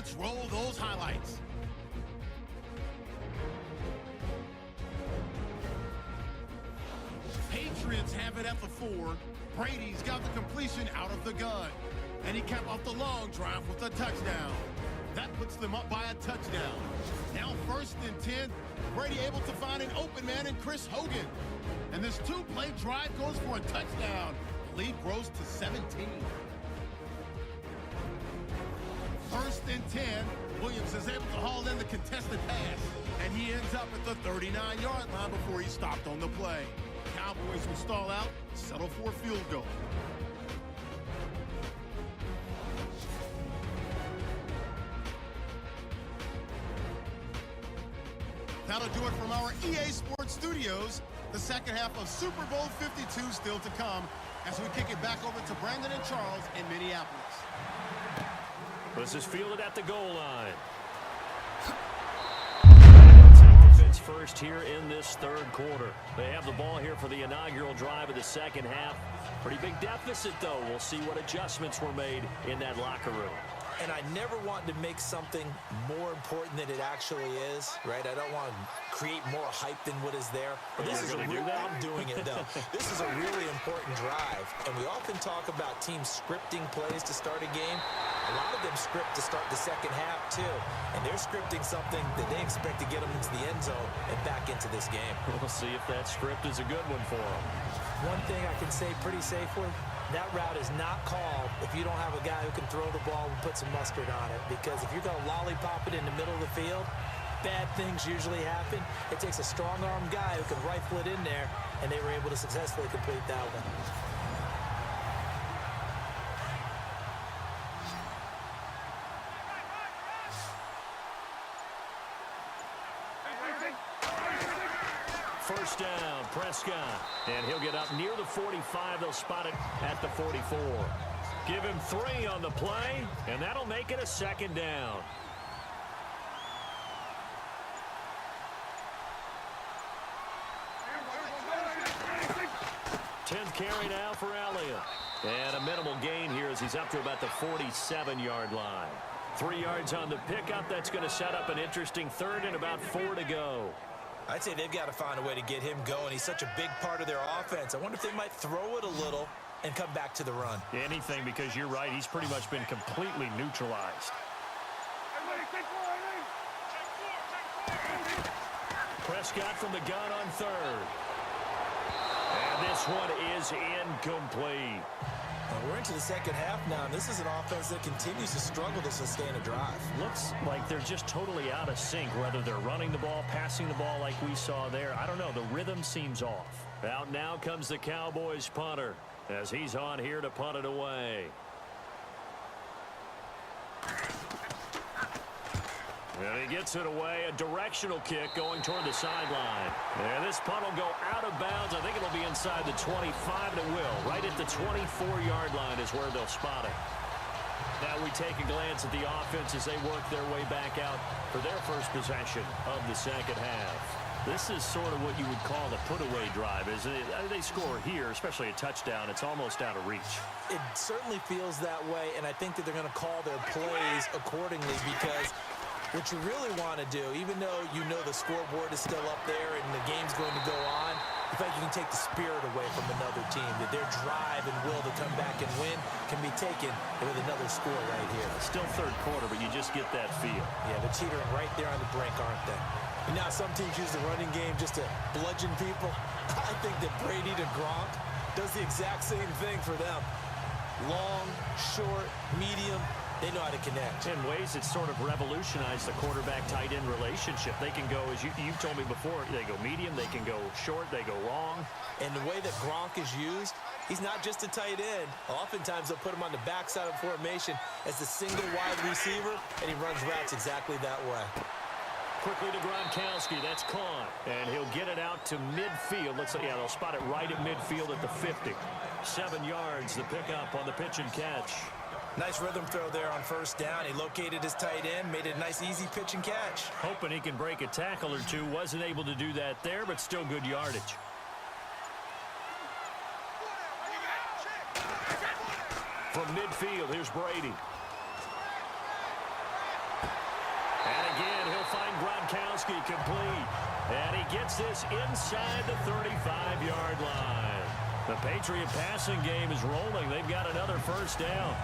Let's roll those highlights. Patriots have it at the 4. Brady's got the completion out of the gun. And he capped off the long drive with a touchdown. That puts them up by a touchdown. Now 1st and 10. Brady able to find an open man in Chris Hogan. And this 2-play drive goes for a touchdown. The lead grows to 17. 1st and 10. Williams is able to haul in the contested pass. And he ends up at the 39-yard line before he stopped on the play. Cowboys will stall out, settle for a field goal. That'll do it from our EA Sports Studios. The second half of Super Bowl 52 still to come as we kick it back over to Brandon and Charles in Minneapolis. This is fielded at the goal line. Take the pitch first here in this 3rd quarter. They have the ball here for the inaugural drive of the second half. Pretty big deficit, though. We'll see what adjustments were made in that locker room. And I never want to make something more important than it actually is, right? I don't want to create more hype than what is there. But this is a real, I'm doing it, though. This is a really important drive. And we often talk about teams scripting plays to start a game. A lot of them script to start the second half, too. And they're scripting something that they expect to get them into the end zone and back into this game. We'll see if that script is a good one for them. One thing I can say pretty safely, that route is not called if you don't have a guy who can throw the ball and put some mustard on it. Because if you're going to lollipop it in the middle of the field, bad things usually happen. It takes a strong-armed guy who can rifle it in there, and they were able to successfully complete that one. First down, Prescott. And he'll get up near the 45. They'll spot it at the 44. Give him 3 on the play, and that'll make it a 2nd down. 10th carry now for Elliott. And a minimal gain here as he's up to about the 47-yard line. 3 yards on the pickup. That's going to set up an interesting 3rd and about 4 to go. I'd say they've got to find a way to get him going. He's such a big part of their offense. I wonder if they might throw it a little and come back to the run. Anything, because you're right. He's pretty much been completely neutralized. Prescott from the gun on 3rd. And this one is incomplete. We're into the second half now, and this is an offense that continues to struggle to sustain a drive. Looks like they're just totally out of sync, whether they're running the ball, passing the ball like we saw there. I don't know. The rhythm seems off. Out now comes the Cowboys punter as he's on here to punt it away. And he gets it away. A directional kick going toward the sideline. And this punt will go out of bounds. I think it'll be inside the 25, and it will. Right at the 24-yard line is where they'll spot it. Now we take a glance at the offense as they work their way back out for their first possession of the second half. This is sort of what you would call the put-away drive, isn't it? They score here, especially a touchdown. It's almost out of reach. It certainly feels that way, and I think that they're going to call their plays accordingly because what you really want to do, even though you know the scoreboard is still up there and the game's going to go on, in fact, you can take the spirit away from another team, that their drive and will to come back and win can be taken with another score right here. Still 3rd quarter, but you just get that feel. Yeah, they're teetering right there on the brink, aren't they? And now some teams use the running game just to bludgeon people. I think that Brady to Gronk does the exact same thing for them. Long, short, medium. They know how to connect. In ways that sort of revolutionized the quarterback-tight end relationship. They can go, as you've told me before, they go medium, they can go short, they go long. And the way that Gronk is used, he's not just a tight end. Oftentimes they'll put him on the backside of formation as the single wide receiver, and he runs routes exactly that way. Quickly to Gronkowski. That's caught. And he'll get it out to midfield. Looks like, yeah, they'll spot it right at midfield at the 50. 7 yards, the pickup on the pitch and catch. Nice rhythm throw there on first down. He located his tight end, made it a nice, easy pitch and catch. Hoping he can break a tackle or two. Wasn't able to do that there, but still good yardage. From midfield, here's Brady. And again, he'll find Gronkowski complete. And he gets this inside the 35-yard line. The Patriot passing game is rolling. They've got another first down.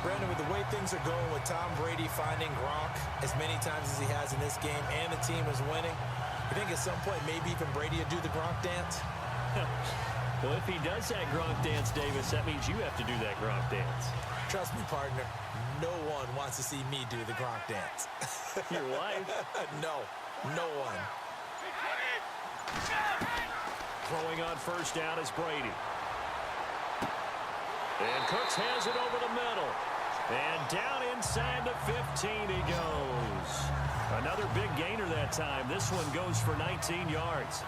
Brandon, with the way things are going with Tom Brady finding Gronk as many times as he has in this game and the team is winning, you think at some point maybe even Brady will do the Gronk dance? Well, if he does that Gronk dance, Davis, that means you have to do that Gronk dance. Trust me, partner, no one wants to see me do the Gronk dance. Your wife? No one. Throwing on first down is Brady. And Cooks has it over the middle. And down inside the 15 he goes. Another big gainer that time. This one goes for 19 yards.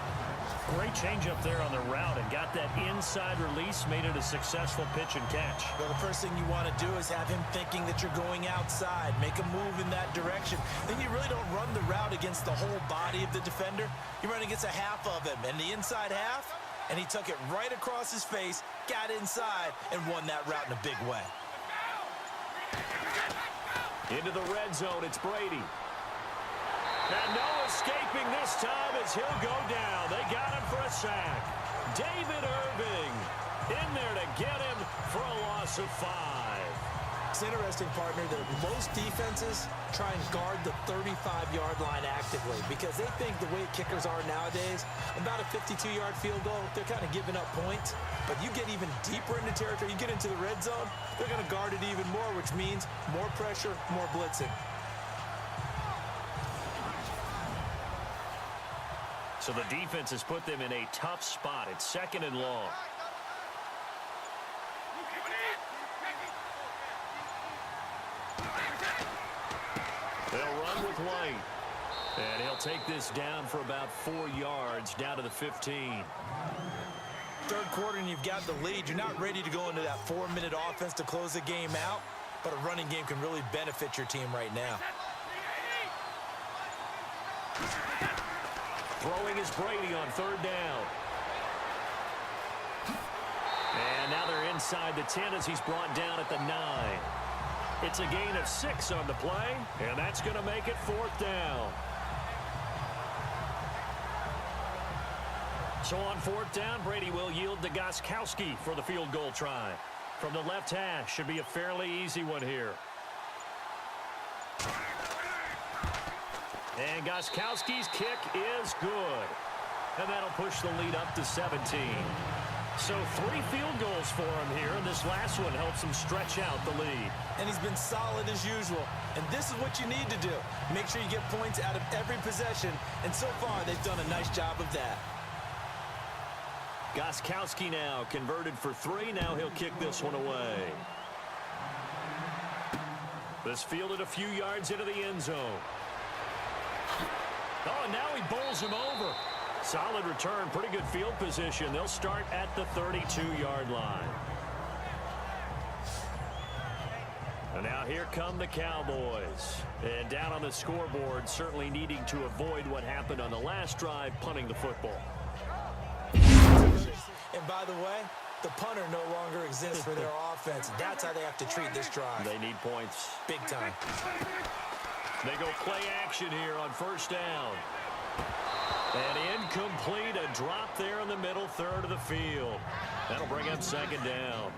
Great change up there on the route and got that inside release, made it a successful pitch and catch. Well, the first thing you want to do is have him thinking that you're going outside, make a move in that direction. Then you really don't run the route against the whole body of the defender. You run against a half of him, and the inside half, and he took it right across his face, got inside, and won that route in a big way. Into the red zone, it's Brady. And no escaping this time as he'll go down. They got him for a sack. David Irving in there to get him for a loss of 5. It's interesting, partner, that most defenses try and guard the 35-yard line actively because they think the way kickers are nowadays, about a 52-yard field goal, they're kind of giving up points. But you get even deeper into territory, you get into the red zone, they're going to guard it even more, which means more pressure, more blitzing. So the defense has put them in a tough spot. It's 2nd and long. They'll run with White. And he'll take this down for about 4 yards, down to the 15. Third quarter and you've got the lead. You're not ready to go into that 4-minute offense to close the game out, but a running game can really benefit your team right now. Throwing is Brady on 3rd down. And now they're inside the 10 as he's brought down at the 9. It's a gain of 6 on the play, and that's going to make it 4th down. So on 4th down, Brady will yield to Gronkowski for the field goal try. From the left hash, should be a fairly easy one here. And Gronkowski's kick is good. And that'll push the lead up to 17. So 3 field goals for him here, and this last one helps him stretch out the lead. And he's been solid as usual. And this is what you need to do. Make sure you get points out of every possession. And so far, they've done a nice job of that. Gronkowski now converted for 3. Now he'll kick this one away. This fielded a few yards into the end zone. Oh, and now he bowls him over. Solid return, pretty good field position. They'll start at the 32-yard line. And now here come the Cowboys. And down on the scoreboard, certainly needing to avoid what happened on the last drive, punting the football. And by the way, the punter no longer exists for their offense. That's how they have to treat this drive. They need points. Big time. They go play action here on 1st down. And incomplete, a drop there in the middle third of the field. That'll bring up 2nd down.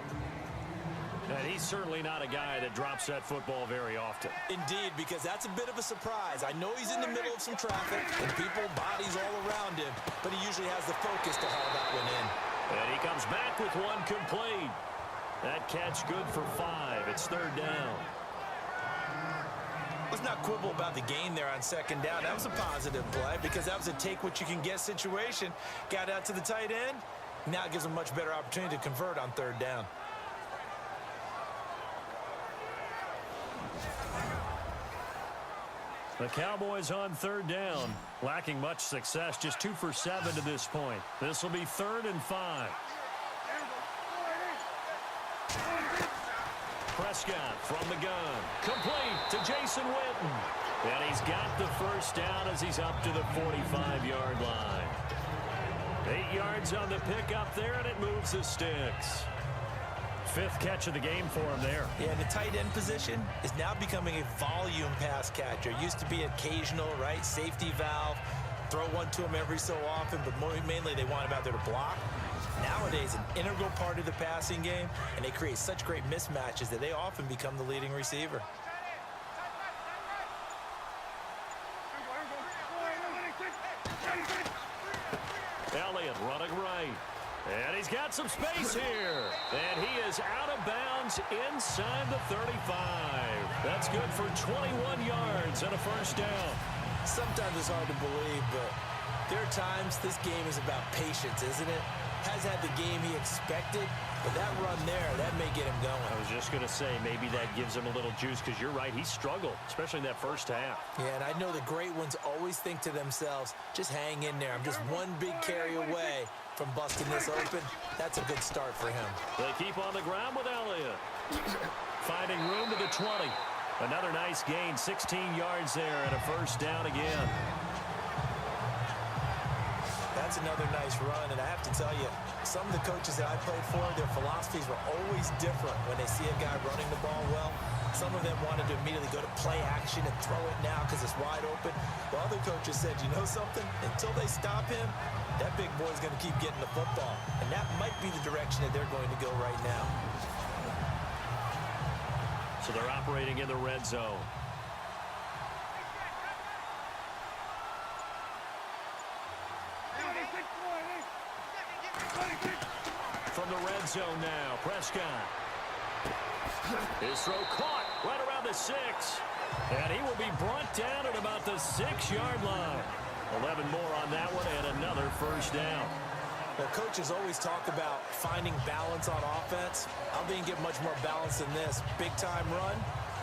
And he's certainly not a guy that drops that football very often. Indeed, because that's a bit of a surprise. I know he's in the middle of some traffic and people, bodies all around him, but he usually has the focus to haul that one in. And he comes back with one complete. That catch good for 5. It's 3rd down. Let's not quibble about the gain there on 2nd down. That was a positive play because that was a take-what-you-can-get situation. Got out to the tight end. Now it gives him a much better opportunity to convert on 3rd down. The Cowboys on 3rd down, lacking much success, just 2 for 7 to this point. This will be 3rd and 5. Prescott from the gun, complete to Jason Witten. And he's got the first down as he's up to the 45-yard line. 8 yards on the pickup there, and it moves the sticks. fifth catch of the game for him there. Yeah, the tight end position is now becoming a volume pass catcher. Used to be occasional, right? Safety valve. Throw one to him every so often, but mainly they want him out there to block. Nowadays, an integral part of the passing game, and they create such great mismatches that they often become the leading receiver. Elliott running right. And he's got some space here. And he is out of bounds inside the 35. That's good for 21 yards and a first down. Sometimes it's hard to believe, but there are times this game is about patience, isn't it? Has had the game he expected, but that run there, that may get him going. I was just going to say, maybe that gives him a little juice, because you're right, he struggled, especially in that first half. Yeah, and I know the great ones always think to themselves, just hang in there. I'm just one big carry away from busting this open. That's a good start for him. They keep on the ground with Elliott. Finding room to the 20. Another nice gain, 16 yards there, and a first down again. That's another nice run, and I have to tell you, some of the coaches that I played for, their philosophies were always different when they see a guy running the ball well. Some of them wanted to immediately go to play action and throw it now because it's wide open. While other coaches said, you know something? Until they stop him, that big boy's going to keep getting the football. And that might be the direction that they're going to go right now. So they're operating in the red zone. From the red zone now, Prescott. His throw caught right around the 6. And he will be brought down at about the 6-yard line. 11 more on that one and another first down. Well, coaches always talk about finding balance on offense. I think you get much more balance than this. Big-time run,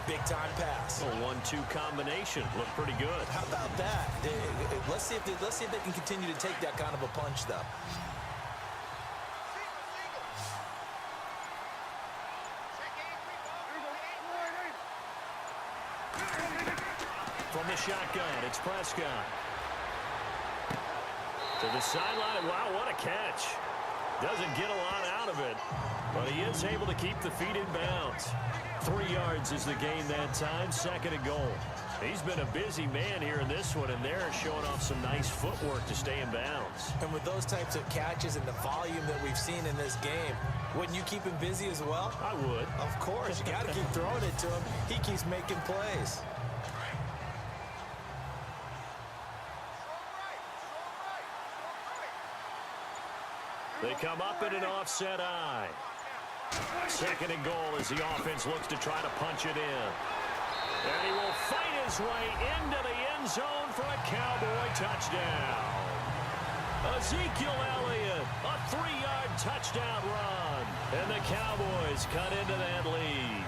big-time pass. A 1-2 combination. Looked pretty good. How about that? Let's see if they can continue to take that kind of a punch, though. From the shotgun, it's Prescott. To the sideline. Wow, what a catch. Doesn't get a lot out of it, but he is able to keep the feet in bounds. 3 yards is the gain that time, 2nd and goal. He's been a busy man here in this one, and they're showing off some nice footwork to stay in bounds. And with those types of catches and the volume that we've seen in this game, wouldn't you keep him busy as well? I would. Of course. You got to keep throwing it to him. He keeps making plays. They come up in an offset eye. 2nd and goal as the offense looks to try to punch it in. And he will fight his way into the end zone for a Cowboy touchdown. Ezekiel Elliott, a 3-yard touchdown run. And the Cowboys cut into that lead.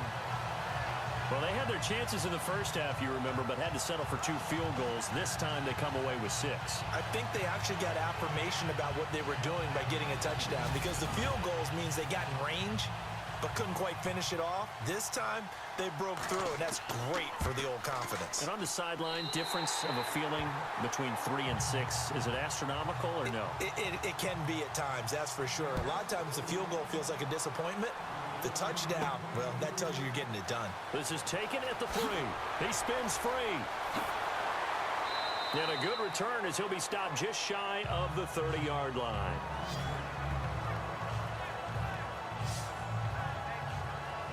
Well, they had their chances in the first half, you remember, but had to settle for 2 field goals. This time they come away with 6. I think they actually got affirmation about what they were doing by getting a touchdown, because the field goals means they got in range but couldn't quite finish it off. This time they broke through, and that's great for the old confidence. And on the sideline, difference of a feeling between 3 and 6, is it astronomical or no? It can be at times, that's for sure. A lot of times the field goal feels like a disappointment. The touchdown, well, that tells you you're getting it done. This is taken at the 3. He spins free. And a good return as he'll be stopped just shy of the 30-yard line.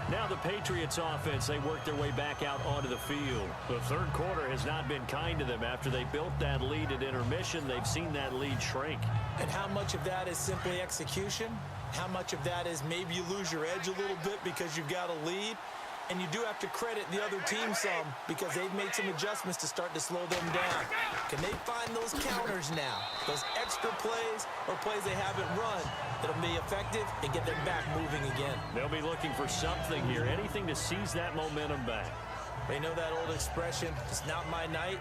Now the Patriots offense, they work their way back out onto the field. The third quarter has not been kind to them. After they built that lead at intermission, they've seen that lead shrink. And how much of that is simply execution? How much of that is maybe you lose your edge a little bit because you've got a lead? And you do have to credit the other team some, because they've made some adjustments to start to slow them down. Can they find those counters now? Those extra plays or plays they haven't run that'll be effective and get them back moving again. They'll be looking for something here, anything to seize that momentum back. They know that old expression, it's not my night.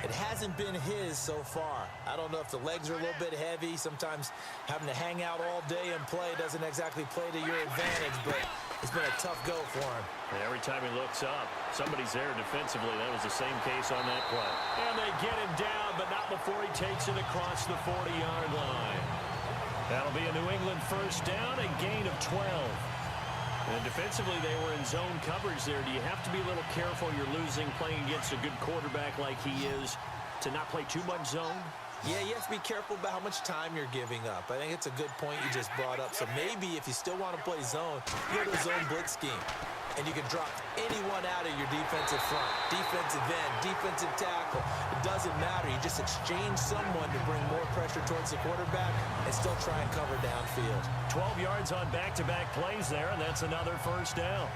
It hasn't been his so far. I don't know if the legs are a little bit heavy. Sometimes having to hang out all day and play doesn't exactly play to your advantage, but it's been a tough go for him. And every time he looks up, somebody's there defensively. That was the same case on that play. And they get him down, but not before he takes it across the 40-yard line. That'll be a New England first down, a gain of 12. defensively, they were in zone coverage there. Do you have to be a little careful you're losing playing against a good quarterback like he is to not play too much zone? Yeah, you have to be careful about how much time you're giving up. I think it's a good point you just brought up. So maybe if you still want to play zone, you go to a zone blitz scheme. And you can drop anyone out of your defensive front, defensive end, defensive tackle. It doesn't matter. You just exchange someone to bring more pressure towards the quarterback and still try and cover downfield. 12 yards on back-to-back plays there, and that's another first down.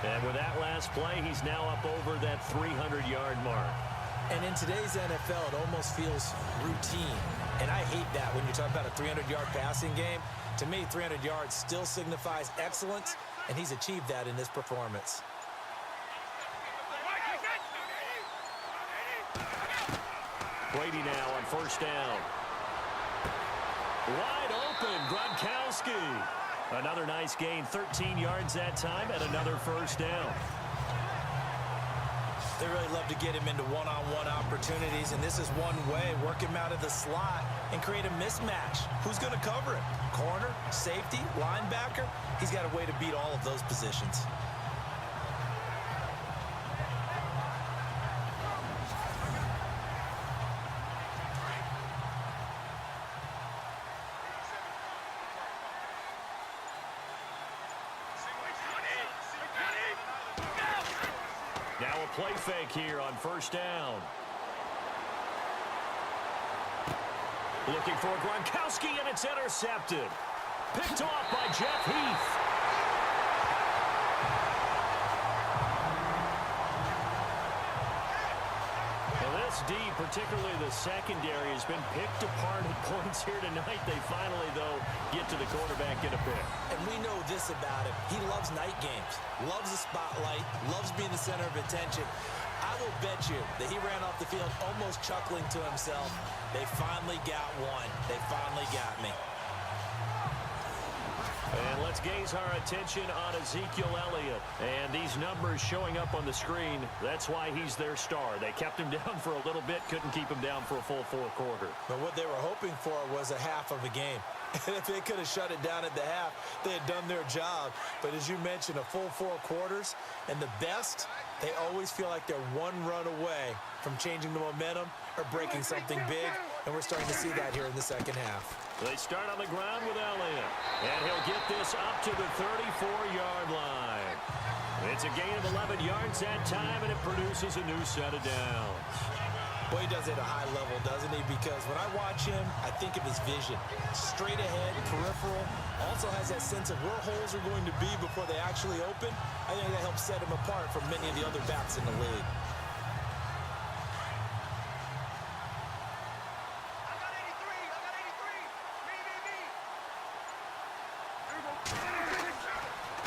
And with that last play, he's now up over that 300-yard mark. And in today's NFL, it almost feels routine. And I hate that when you're talking about a 300-yard passing game. To me, 300 yards still signifies excellence, and he's achieved that in this performance. Brady now on first down. Wide open, Gronkowski. Another nice gain, 13 yards that time, and another first down. They really love to get him into one-on-one opportunities, and this is one way. Work him out of the slot and create a mismatch. Who's going to cover him? Corner, safety, linebacker? He's got a way to beat all of those positions. Now a play fake here on first down. Looking for Gronkowski, and it's intercepted. Picked off by Jeff Heath. Well, this D, particularly the secondary, has been picked apart at points here tonight. They finally, though, get to the quarterback, get a pick. And we know this about him. He loves night games, loves the spotlight, loves being the center of attention. I will bet you that he ran off the field almost chuckling to himself. They finally got one. They finally got me. And let's gaze our attention on Ezekiel Elliott. And these numbers showing up on the screen, that's why he's their star. They kept him down for a little bit, couldn't keep him down for a full fourth quarter. But what they were hoping for was a half of a game. And if they could have shut it down at the half, they had done their job. But as you mentioned, a full 4 quarters, and the best, they always feel like they're one run away from changing the momentum or breaking something big. And we're starting to see that here in the second half. They start on the ground with Elliott. And he'll get this up to the 34-yard line. It's a gain of 11 yards that time, and it produces a new set of downs. Well, he does it at a high level, doesn't he? Because when I watch him, I think of his vision. Straight ahead, peripheral. Also has that sense of where holes are going to be before they actually open. I think that helps set him apart from many of the other backs in the league.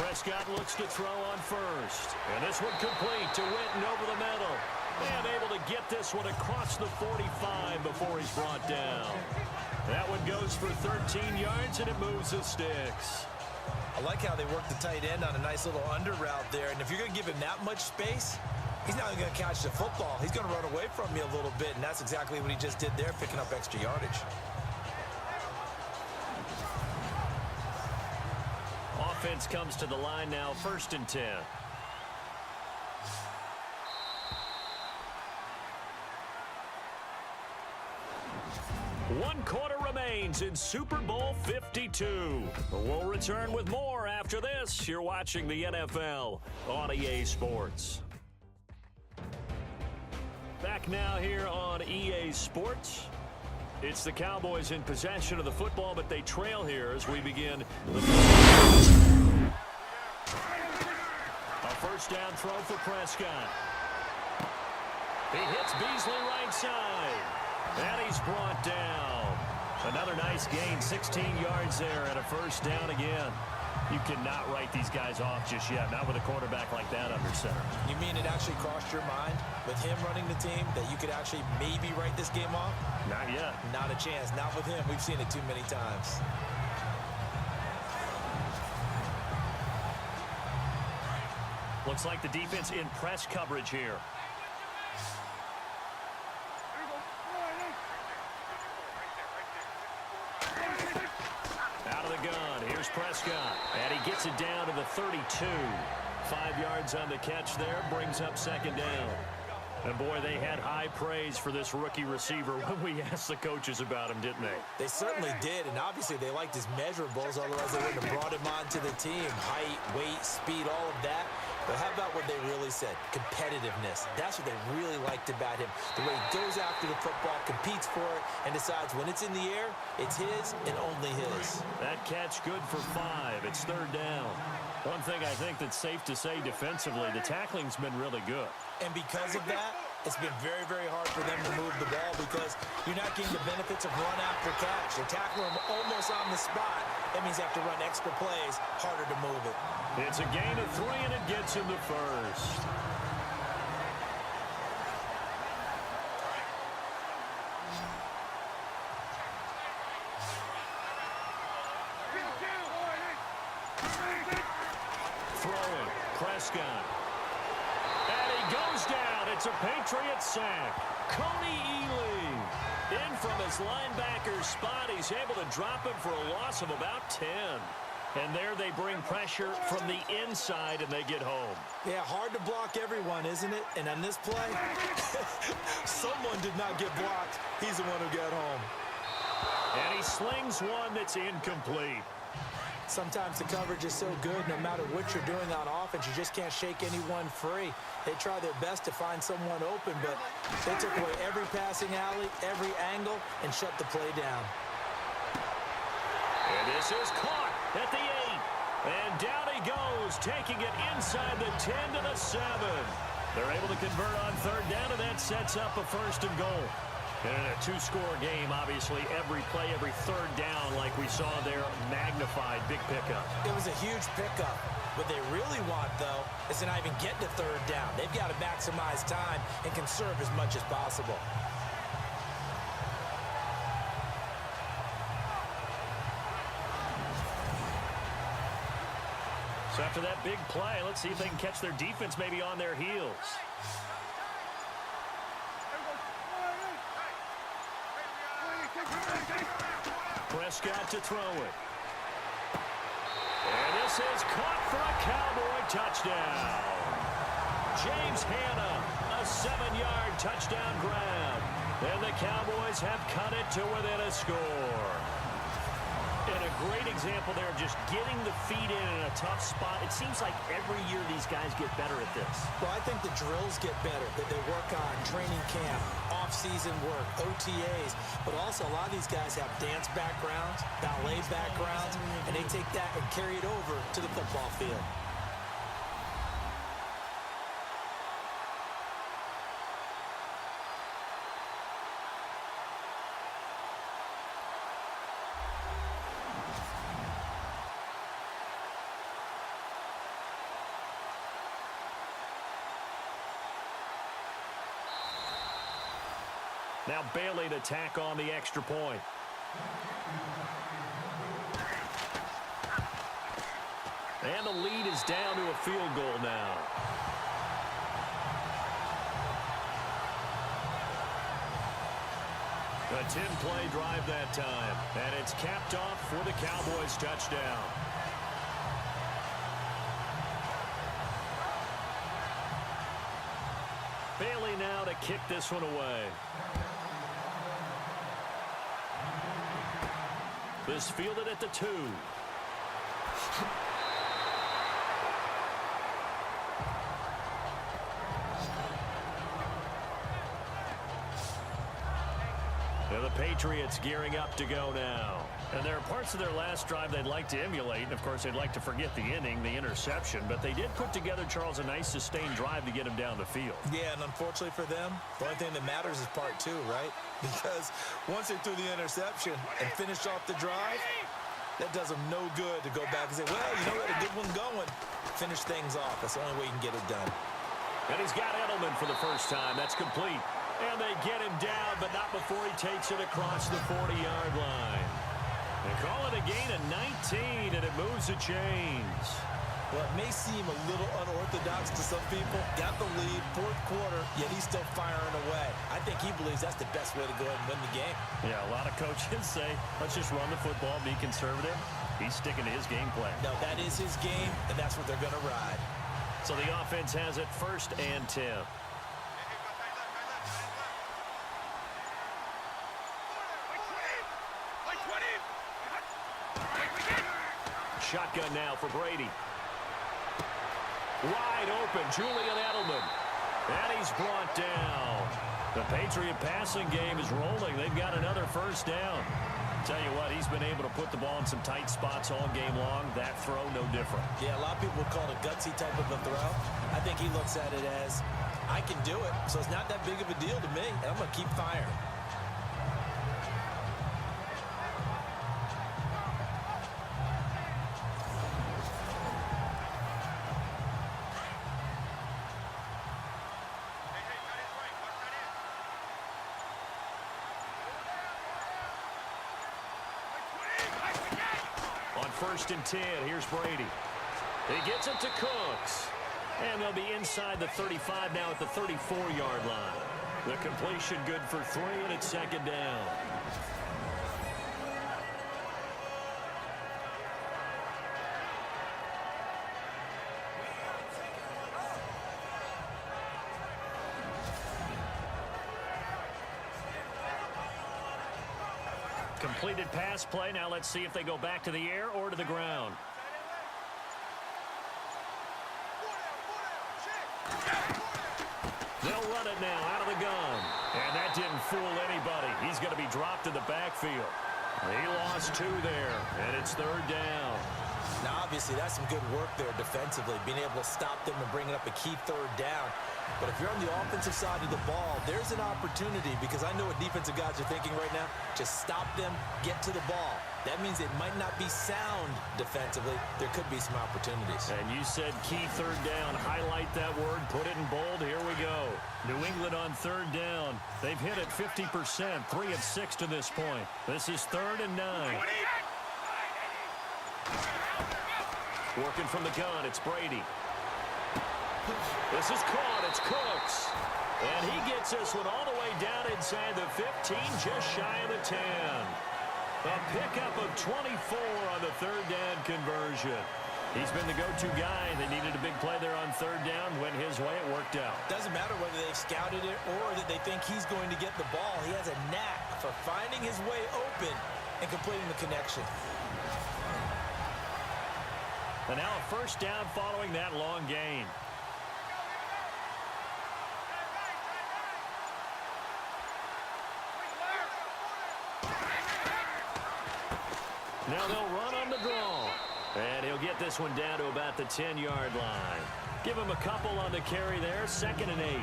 Prescott looks to throw on first. And this one complete to Witten over the middle. And able to get this one across the 45 before he's brought down. That one goes for 13 yards, and it moves the sticks. I like how they work the tight end on a nice little under route there. And if you're going to give him that much space, he's not going to catch the football. He's going to run away from you a little bit, and that's exactly what he just did there, picking up extra yardage. Offense comes to the line now, 1st and 10. One quarter remains in Super Bowl 52. We'll return with more after this. You're watching the NFL on EA Sports. Back now here on EA Sports. It's the Cowboys in possession of the football, but they trail here as we begin. A first down throw for Prescott. He hits Beasley right side. And he's brought down. Another nice gain, 16 yards there, and a first down again. You cannot write these guys off just yet, not with a quarterback like that under center. You mean it actually crossed your mind with him running the team that you could actually maybe write this game off? Not yet. Not a chance. Not with him. We've seen it too many times. Looks like the defense in press coverage here. Prescott, and he gets it down to the 32. 5 yards on the catch there, brings up second down. And, boy, they had high praise for this rookie receiver when we asked the coaches about him, didn't they? They certainly did, and obviously they liked his measurables, otherwise they wouldn't have brought him onto the team. Height, weight, speed, all of that. But how about what they really said? Competitiveness. That's what they really liked about him. The way he goes after the football, competes for it, and decides when it's in the air, it's his and only his. That catch good for 5. It's third down. One thing I think that's safe to say defensively, the tackling's been really good. And because of that, it's been very, very hard for them to move the ball because you're not getting the benefits of run after catch. They're tackling them almost on the spot. That means they have to run extra plays, harder to move it. It's a gain of 3, and it gets him the first. Throwing, Prescott. And he goes down. It's a Patriots sack. Cody Ely in from his linebacker spot. He's able to drop him for a loss of about 10. And there they bring pressure from the inside, and they get home. Yeah, hard to block everyone, isn't it? And on this play, someone did not get blocked. He's the one who got home. And he slings one that's incomplete. Sometimes the coverage is so good, no matter what you're doing on offense, you just can't shake anyone free. They try their best to find someone open, but they took away every passing alley, every angle, and shut the play down. And this is caught at the 8. And down he goes, taking it inside the 10 to the 7. They're able to convert on third down, and that sets up a first and goal. And in a 2-score game, obviously, every play, every third down, like we saw there, magnified, big pickup. It was a huge pickup. What they really want, though, is to not even get to third down. They've got to maximize time and conserve as much as possible. So after that big play, let's see if they can catch their defense maybe on their heels. Prescott to throw it. And this is caught for a Cowboy touchdown. James Hanna, a 7-yard touchdown grab. And the Cowboys have cut it to within a score. And a great example there of just getting the feet in a tough spot. It seems like every year these guys get better at this. Well, I think the drills get better, that they work on training camp, off-season work, OTAs, but also a lot of these guys have dance backgrounds, ballet backgrounds, and they take that and carry it over to the football field. Now Bailey to tack on the extra point. And the lead is down to a field goal now. A 10-play drive that time. And it's capped off for the Cowboys touchdown. Bailey now to kick this one away. This fielded at the 2. And the Patriots gearing up to go now. And there are parts of their last drive they'd like to emulate. And, of course, they'd like to forget the inning, the interception. But they did put together, Charles, a nice sustained drive to get him down the field. Yeah, and unfortunately for them, the only thing that matters is part 2, right? Because once they threw the interception and finished off the drive, that does them no good to go back and say, well, you know, we had a good one going. Finish things off. That's the only way you can get it done. And he's got Edelman for the first time. That's complete. And they get him down, but not before he takes it across the 40-yard line. They call it a gain of 19, and it moves the chains. Well, it may seem a little unorthodox to some people. Got the lead, fourth quarter, yet he's still firing away. I think he believes that's the best way to go ahead and win the game. Yeah, a lot of coaches say, let's just run the football, be conservative. He's sticking to his game plan. No, that is his game, and that's what they're going to ride. So the offense has it 1st and 10. Shotgun now for Brady. Wide open, Julian Edelman. And he's brought down. The Patriot passing game is rolling. They've got another first down. Tell you what, he's been able to put the ball in some tight spots all game long. That throw, no different. Yeah, a lot of people would call it a gutsy type of a throw. I think he looks at it as, I can do it, so it's not that big of a deal to me, and I'm going to keep firing. On 1st and 10, here's Brady. He gets it to Cooks. And they'll be inside the 35 now at the 34-yard line. The completion good for 3, and it's 2nd down. Completed pass play. Now let's see if they go back to the air or to the ground. They'll run it now out of the gun. And that didn't fool anybody. He's going to be dropped in the backfield. He lost 2 there, and it's 3rd down. Now, obviously, that's some good work there defensively, being able to stop them and bringing up a key 3rd down. But if you're on the offensive side of the ball, there's an opportunity, because I know what defensive guys are thinking right now. Just stop them, get to the ball. That means it might not be sound defensively. There could be some opportunities. And you said key 3rd down. Highlight that word. Put it in bold. Here we go. New England on 3rd down. They've hit it 50%. 3 of 6 to this point. This is 3rd and 9. Working from the gun, it's Brady. This is caught, it's Cooks. And he gets this one all the way down inside the 15, just shy of the 10. A pickup of 24 on the 3rd down conversion. He's been the go-to guy. They needed a big play there on 3rd down. Went his way, it worked out. Doesn't matter whether they've scouted it or that they think he's going to get the ball. He has a knack for finding his way open and completing the connection. And now a 1st down following that long gain. Now they'll run on the draw. And he'll get this one down to about the 10-yard line. Give him a couple on the carry there. 2nd and 8.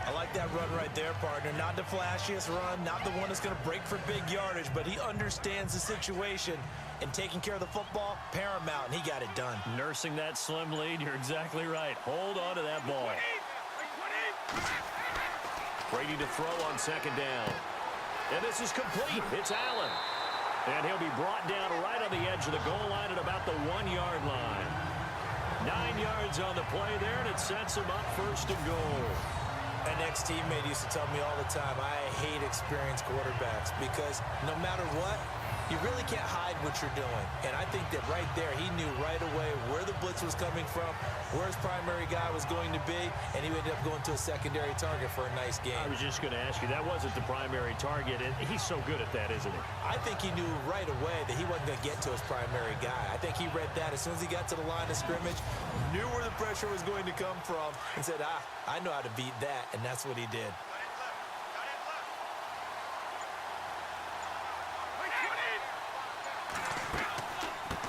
I like that run right there, partner. Not the flashiest run, not the one that's going to break for big yardage, but he understands the situation, and taking care of the football, paramount, and he got it done. Nursing that slim lead, you're exactly right. Hold on to that ball. Brady to throw on 2nd down. And this is complete. It's Allen. And he'll be brought down right on the edge of the goal line at about the 1-yard line. 9 yards on the play there, and it sets him up 1st and goal. An ex-teammate used to tell me all the time, I hate experienced quarterbacks because no matter what, you really can't hide what you're doing. And I think that right there, he knew right away where the blitz was coming from, where his primary guy was going to be, and he ended up going to a secondary target for a nice game. I was just going to ask you, that wasn't the primary target, and he's so good at that, isn't he? I think he knew right away that he wasn't going to get to his primary guy. I think he read that as soon as he got to the line of scrimmage, knew where the pressure was going to come from, and said, I know how to beat that, and that's what he did.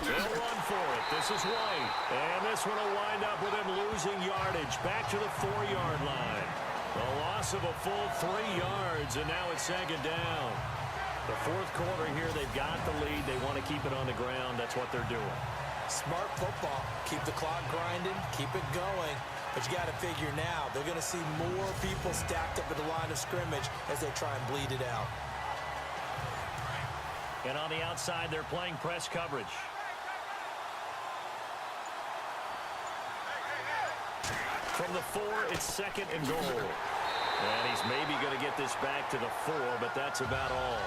They'll run for it. This is White. And this one will wind up with him losing yardage back to the 4-yard line. A loss of a full 3 yards, and now it's 2nd down. The 4th quarter here, they've got the lead. They want to keep it on the ground. That's what they're doing. Smart football. Keep the clock grinding. Keep it going. But you got to figure now, they're going to see more people stacked up at the line of scrimmage as they try and bleed it out. And on the outside, they're playing press coverage. From the 4, it's 2nd and goal. And he's maybe going to get this back to the 4, but that's about all.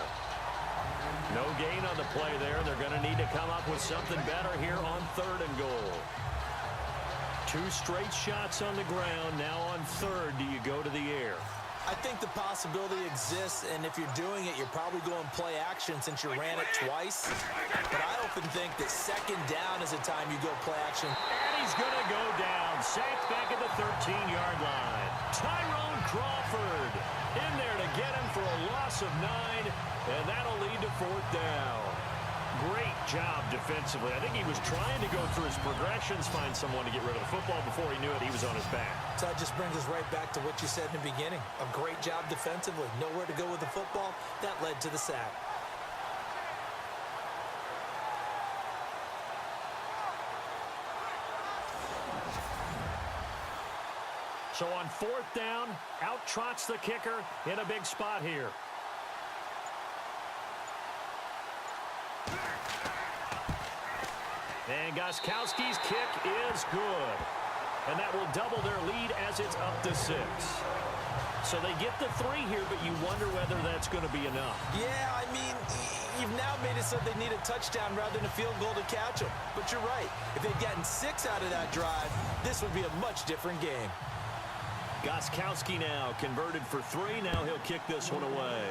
No gain on the play there. They're going to need to come up with something better here on 3rd and goal. 2 straight shots on the ground. Now on 3rd, do you go to the air? I think the possibility exists, and if you're doing it, you're probably going play action since you ran it twice. But I often think that 2nd down is the time you go play action. And he's going to go down. Sacked back at the 13-yard line. Tyrone Crawford in there to get him for a loss of 9, and that'll lead to 4th down. Great job defensively. I think he was trying to go through his progressions, find someone to get rid of the football. Before he knew it, he was on his back. So that just brings us right back to what you said in the beginning. A great job defensively. Nowhere to go with the football. That led to the sack. So on 4th down, out trots the kicker in a big spot here. And Gostkowski's kick is good. And that will double their lead as it's up to 6. So they get the 3 here, but you wonder whether that's going to be enough. Yeah, I mean, you've now made it so they need a touchdown rather than a field goal to catch them. But you're right. If they'd gotten 6 out of that drive, this would be a much different game. Gostkowski now converted for 3. Now he'll kick this one away.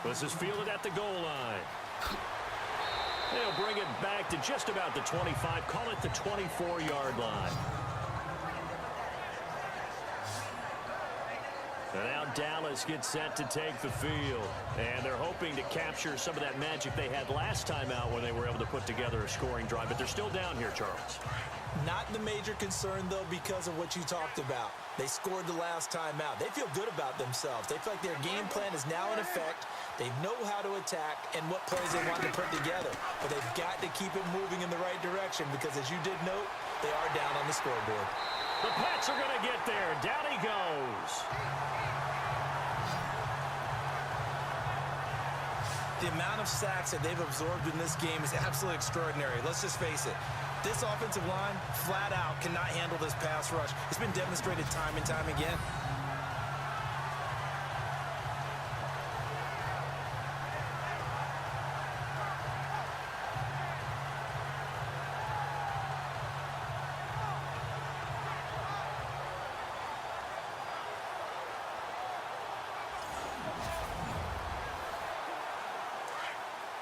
This is fielded at the goal line. They'll bring it back to just about the 25. Call it the 24-yard line. And now Dallas gets set to take the field. And they're hoping to capture some of that magic they had last time out when they were able to put together a scoring drive. But they're still down here, Charles. Not the major concern, though, because of what you talked about. They scored the last time out. They feel good about themselves. They feel like their game plan is now in effect. They know how to attack and what plays they want to put together. But they've got to keep it moving in the right direction because, as you did note, they are down on the scoreboard. The Pats are going to get there. Down he goes. The amount of sacks that they've absorbed in this game is absolutely extraordinary. Let's just face it. This offensive line, flat out, cannot handle this pass rush. It's been demonstrated time and time again.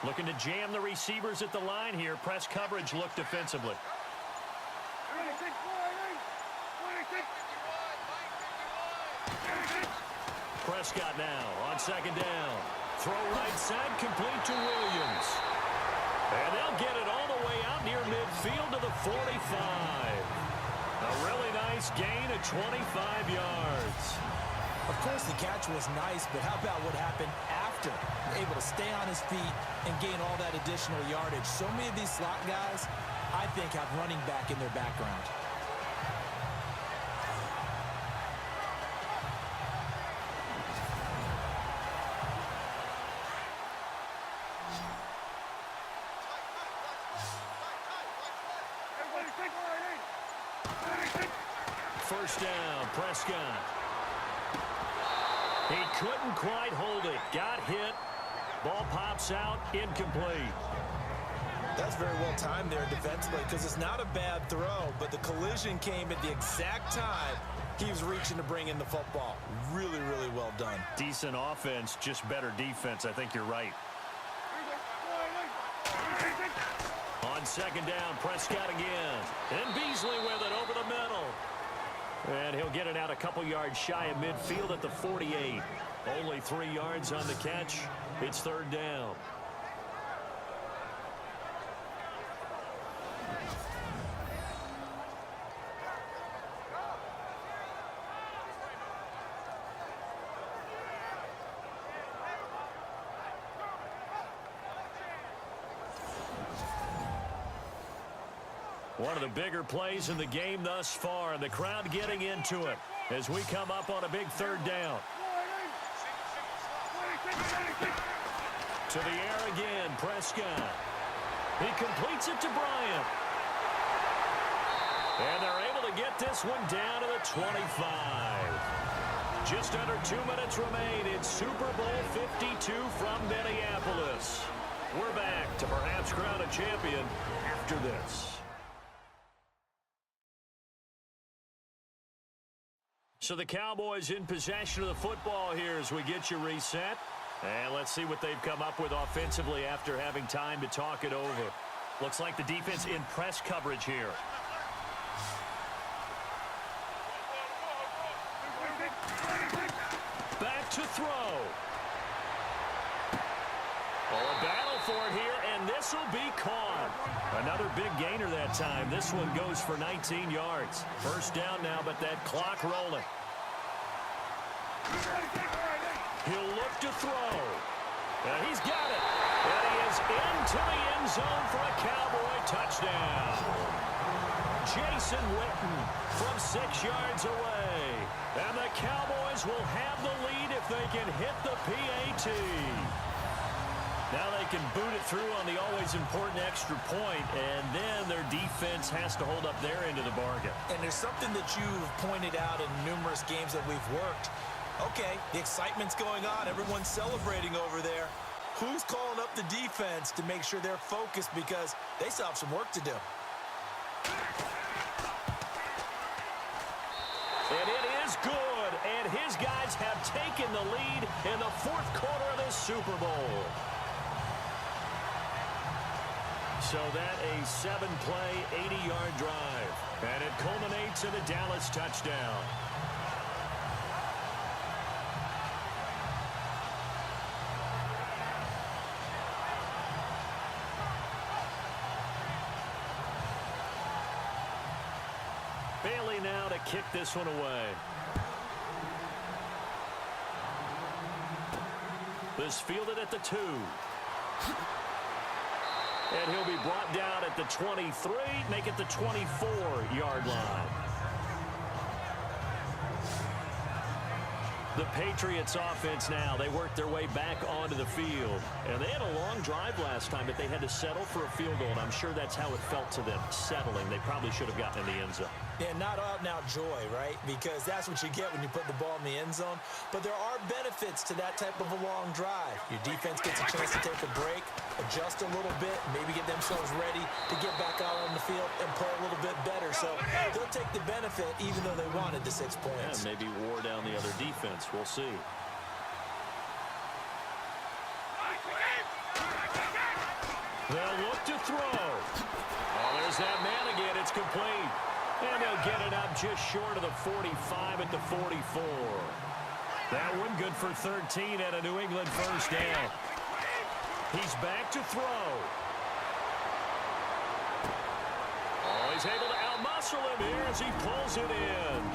Looking to jam the receivers at the line here. Press coverage look defensively. Prescott now on 2nd down. Throw right side, complete to Williams. And they'll get it all the way out near midfield to the 45. A really nice gain of 25 yards. Of course, the catch was nice, but how about what happened after? Able to stay on his feet and gain all that additional yardage. So many of these slot guys, I think, have running back in their background. First down, Prescott. He couldn't quite hold it. Got hit. Ball pops out. Incomplete. That's very well timed there defensively because it's not a bad throw, but the collision came at the exact time he was reaching to bring in the football. Really, really well done. Decent offense, just better defense. I think you're right. On 2nd down, Prescott again. And Beasley with it over the middle. And he'll get it out a couple yards shy of midfield at the 48. Only 3 yards on the catch. It's 3rd down. One of the bigger plays in the game thus far, and the crowd getting into it as we come up on a big 3rd down. To the air again, Prescott. He completes it to Bryant. And they're able to get this one down to the 25. Just under 2 minutes remain. It's Super Bowl 52 from Minneapolis. We're back to perhaps crown a champion after this. So the Cowboys in possession of the football here as we get you reset. And let's see what they've come up with offensively after having time to talk it over. Looks like the defense in press coverage here. Back to throw. Oh, a battle for it here, and this will be caught. Another big gainer that time. This one goes for 19 yards. First down now, but that clock rolling. He'll look to throw. And he's got it. And he is into the end zone for a Cowboy touchdown. Jason Witten from 6 yards away. And the Cowboys will have the lead if they can hit the PAT. Now they can boot it through on the always important extra point, and then their defense has to hold up their end of the bargain. And there's something that you've pointed out in numerous games that we've worked. Okay, the excitement's going on. Everyone's celebrating over there. Who's calling up the defense to make sure they're focused because they still have some work to do? And it is good, and his guys have taken the lead in the fourth quarter of this Super Bowl. So that a 7-play, 80-yard drive. And it culminates in a Dallas touchdown. Bailey now to kick this one away. This fielded at the 2. And he'll be brought down at the 23, make it the 24-yard line. The Patriots offense now, they worked their way back onto the field. And they had a long drive last time, but they had to settle for a field goal, and I'm sure that's how it felt to them, settling. They probably should have gotten in the end zone. Yeah, not out-and-out joy, right? Because that's what you get when you put the ball in the end zone. But there are benefits to that type of a long drive. Your defense gets a chance to take a break, adjust a little bit, maybe get themselves ready to get back out on the field and play a little bit better. So they'll take the benefit even though they wanted the 6 points. Yeah, maybe wore down the other defense. We'll see. They'll look to throw. Oh, there's that man again. It's complete. And they'll get it up just short of the 45 at the 44. That one good for 13 at a New England first down. He's back to throw. Oh, he's able to outmuscle him here as he pulls it in.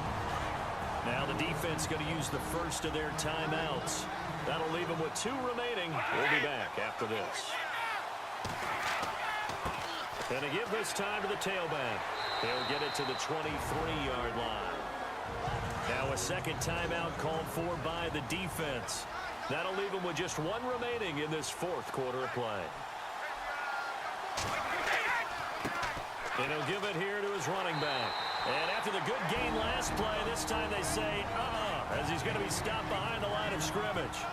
Now the defense going to use the first of their timeouts. That'll leave them with 2 remaining. We'll be back after this. And to give this time to the tailback. He'll get it to the 23-yard line. Now a second timeout called for by the defense. That'll leave him with just 1 remaining in this fourth quarter of play. And he'll give it here to his running back. And after the good gain last play, this time they say, as he's going to be stopped behind the line of scrimmage.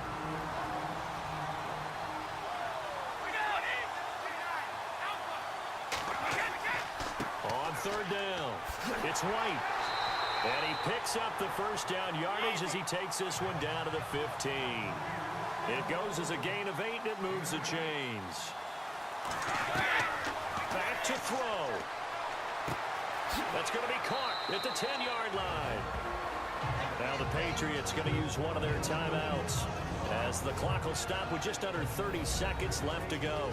On third down, it's White. And he picks up the first down yardage as he takes this one down to the 15. It goes as a gain of 8, and it moves the chains. Back to throw. That's going to be caught at the 10-yard line. Now the Patriots going to use one of their timeouts as the clock will stop with just under 30 seconds left to go.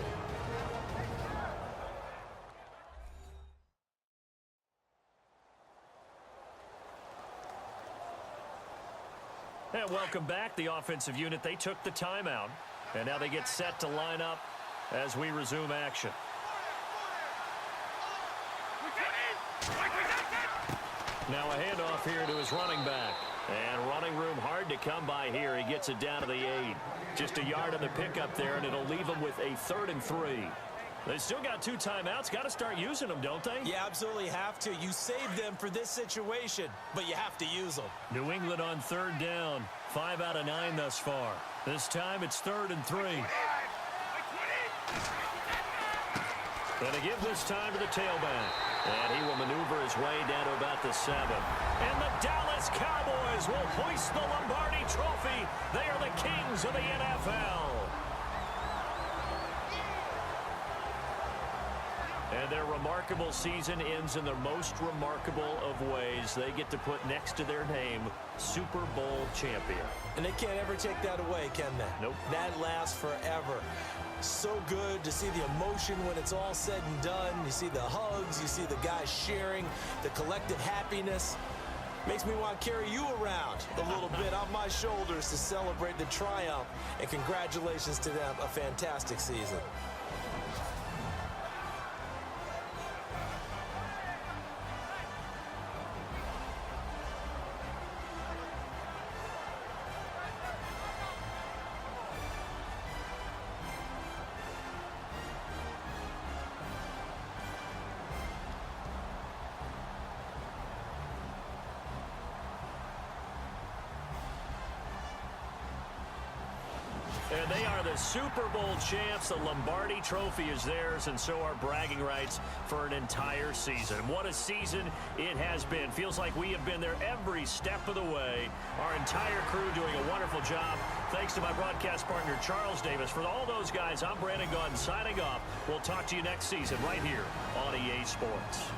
And welcome back. The offensive unit, they took the timeout. And now they get set to line up as we resume action. Now a handoff here to his running back. And running room hard to come by here. He gets it down to the 8. Just a yard on the pickup there, and it'll leave him with a 3rd and 3. They still got 2 timeouts. Got to start using them, don't they? You absolutely have to. You save them for this situation, but you have to use them. New England on 3rd down. 5 out of 9 thus far. This time it's 3rd and 3. And they give this time to the tailback. And he will maneuver his way down to about the 7. And the Dallas Cowboys will hoist the Lombardi Trophy. They are the kings of the NFL. And their remarkable season ends in the most remarkable of ways. They get to put next to their name, Super Bowl champion. And they can't ever take that away, can they? Nope. That lasts forever. So good to see the emotion when it's all said and done. You see the hugs, you see the guys sharing, the collective happiness. Makes me want to carry you around a little bit on my shoulders to celebrate the triumph. And congratulations to them, a fantastic season. And they are the Super Bowl champs. The Lombardi Trophy is theirs, and so are bragging rights for an entire season. What a season it has been. Feels like we have been there every step of the way. Our entire crew doing a wonderful job. Thanks to my broadcast partner, Charles Davis. For all those guys, I'm Brandon Gaudin signing off. We'll talk to you next season right here on EA Sports.